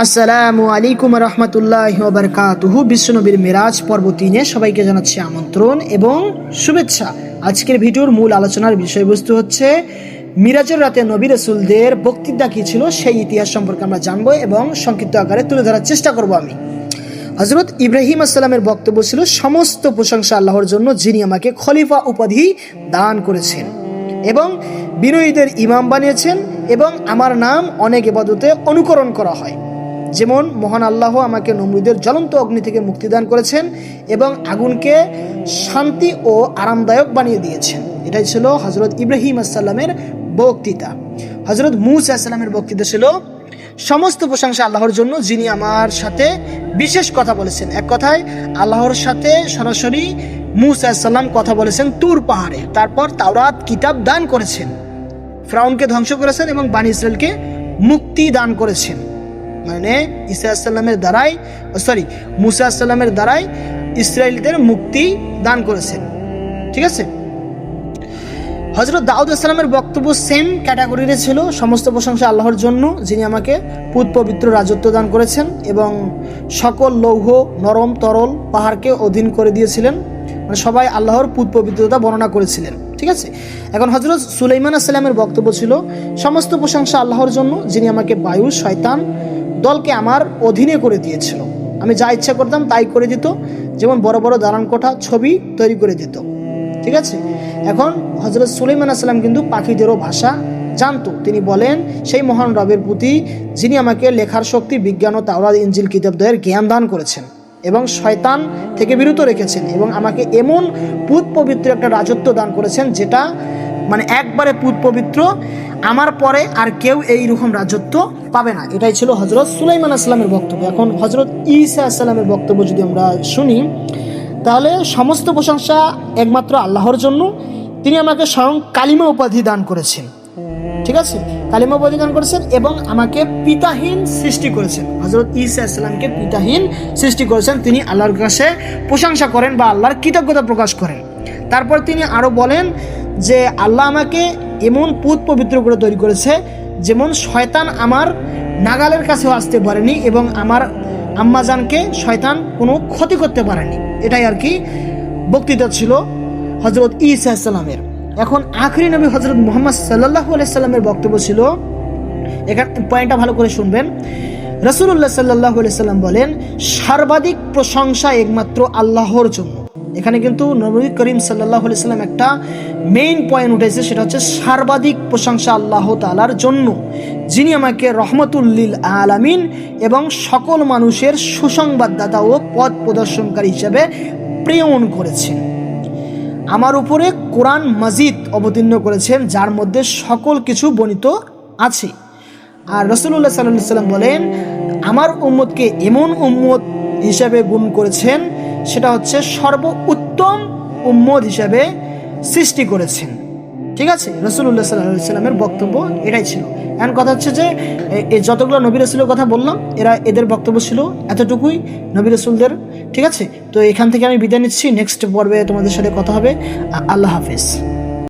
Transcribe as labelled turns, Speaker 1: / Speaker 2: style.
Speaker 1: আসসালামু আলাইকুম রহমতুল্লাহি ওয়া বারাকাতুহু। বিশ্বনবীর মেরাজ পর্ব 3-এ সবাইকে জানাচ্ছি আমন্ত্রণ এবং শুভেচ্ছা। আজকের ভিডিওর মূল আলোচনার বিষয়বস্তু হচ্ছে মিরাজের রাতে নবী রাসূলদের বক্তৃতা কী ছিল সেই ইতিহাস সম্পর্কে আমরা জানবো এবং সংক্ষিপ্ত আকারে তুলে ধরার চেষ্টা করব। আমি হযরত ইব্রাহিম আসসালামের বক্তব্য ছিল, সমস্ত প্রশংসা আল্লাহর জন্য যিনি আমাকে খলিফা উপাধি দান করেছেন এবং বিনয়ীদের ইমাম বানিয়েছেন এবং আমার নাম অনেক ইবাদতে অনুকরণ করা হয়। যেমন মহান আল্লাহ আমাকে নমরুদের জ্বলন্ত অগ্নি থেকে মুক্তিদান করেছেন এবং আগুনকে শান্তি ও আরামদায়ক বানিয়ে দিয়েছেন। এটাই ছিল হযরত ইব্রাহিম আসসালামের বক্তৃতা। হযরত মূসা আসসালামের বক্তৃতা ছিল, সমস্ত প্রশংসা আল্লাহর জন্য যিনি আমার সাথে বিশেষ কথা বলেছেন। এক কথায় আল্লাহর সাথে সরাসরি মূসা আসসালাম কথা বলেছেন তুর পাহাড়ে। তারপর তাওরাত কিতাব দান করেছেন, ফিরআউনকে ধ্বংস করেছেন এবং বনী ইসরাইলকে মুক্তি দান করেছেন। মানে মূসা আসসালামের দ্বারাই ইসরায়েলদের মুক্তি দান করেছেন। ঠিক আছে। হযরত দাউদ আসসালামের বক্তব্য সেম ক্যাটাগরির ছিল, সমস্ত প্রশংসা আল্লাহর জন্য যিনি আমাকে পুত পবিত্র রাজত্ব দান করেছেন এবং সকল লৌহ নরম তরল পাহাড়কে অধীন করে দিয়েছিলেন। মানে সবাই আল্লাহর পুত পবিত্রতা বর্ণনা করেছিলেন। ঠিক আছে। এখন হযরত সুলাইমান আসসালামের বক্তব্য ছিল, সমস্ত প্রশংসা আল্লাহর জন্য যিনি আমাকে বায়ু শয়তান দলকে আমার অধীনে করে দিয়েছিল। আমি যা ইচ্ছা করতাম তাই করে দিত, যেমন বড় বড় দালান কোঠা ছবি তৈরি করে দিত। ঠিক আছে। এখন হযরত সুলাইমান আসসালাম কিন্তু পাখিদেরও ভাষা জানতো। তিনি বলেন, সেই মহান রবের প্রতি যিনি আমাকে লেখার শক্তি, বিজ্ঞান ও তাওরাত ইনজিল কিতাবদ্বয়ের জ্ঞান দান করেছেন এবং শয়তান থেকে বিরত রেখেছেন এবং আমাকে এমন পুত পবিত্র একটা রাজত্ব দান করেছেন যেটা মানে একবারে পুত পবিত্র, আমার পরে আর কেউ এইরকম রাজত্ব পাবে না। এটাই ছিল হযরত সুলাইমান আসসালামের বক্তব্য। এখন হযরত ঈসা আসসালামের বক্তব্য যদি আমরা শুনি, তাহলে সমস্ত প্রশংসা একমাত্র আল্লাহর জন্য, তিনি আমাকে স্বয়ং কালিমা উপাধি দান করেছেন। ঠিক আছে, কালিমা উপাধি দান করেছেন এবং আমাকে পিতাহীন সৃষ্টি করেছেন। হযরত ঈসা আসসালামকে পিতাহীন সৃষ্টি করেছেন। তিনি আল্লাহর কাছে প্রশংসা করেন বা আল্লাহর কৃতজ্ঞতা প্রকাশ করেন। তারপর তিনি আরও বলেন যে আল্লাহ আমাকে এমন পুত পবিত্র করে তৈরি করেছে যেমন শয়তান আমার নাগালের কাছেও আসতে পারেনি এবং আমার আম্মাজানকে শয়তান কোনো ক্ষতি করতে পারেনি। এটাই আর কি বক্তৃতা ছিল হযরত ঈসা আসসালামের। এখন আখরি নবী হযরত মুহাম্মদ সাল্লাল্লাহু আলাইহি সাল্লামের বক্তব্য ছিল, এখানে পয়েন্টটা ভালো করে শুনবেন। রাসূলুল্লাহ সাল্লাল্লাহু আলাইহি সাল্লাম বলেন, সর্বাধিক প্রশংসা একমাত্র আল্লাহর জন্য। এখানে কিন্তু নবী করিম সাল্লাল্লাহু আলাইহি সাল্লাম একটা মেইন পয়েন্ট উঠেছে, সেটা হচ্ছে সর্বাধিক প্রশংসা আল্লাহ তাআলার জন্য যিনি আমাকে রহমতুল লিল আলামিন এবং সকল মানুষের সুসংবাদদাতা ও পথ প্রদর্শনকারী হিসেবে প্রেরণ করেছেন। আমার উপরে কোরআন মাজিদ অবতীর্ণ করেছেন যার মধ্যে সকল কিছু বর্ণিত আছে। আর রাসূলুল্লাহ সাল্লাল্লাহু আলাইহি সাল্লাম বলেন, আমার উম্মতকে এমন উম্মত হিসেবে গুণ করেছেন, সেটা হচ্ছে সর্বোত্তম উম্মত হিসেবে সৃষ্টি করেছেন। ঠিক আছে। রাসূলুল্লাহ সাল্লাল্লাহু আলাইহি সাল্লামের বক্তব্য এটাই ছিল। এখন কথা হচ্ছে যে এই যতগুলো নবী রাসূলের কথা বললাম, এদের বক্তব্য ছিল এতটুকুই নবী রাসূলদের। ঠিক আছে। তো এখান থেকে আমি বিদায় নিচ্ছি, নেক্সট পর্বে তোমাদের সাথে কথা হবে। আল্লাহ হাফেজ।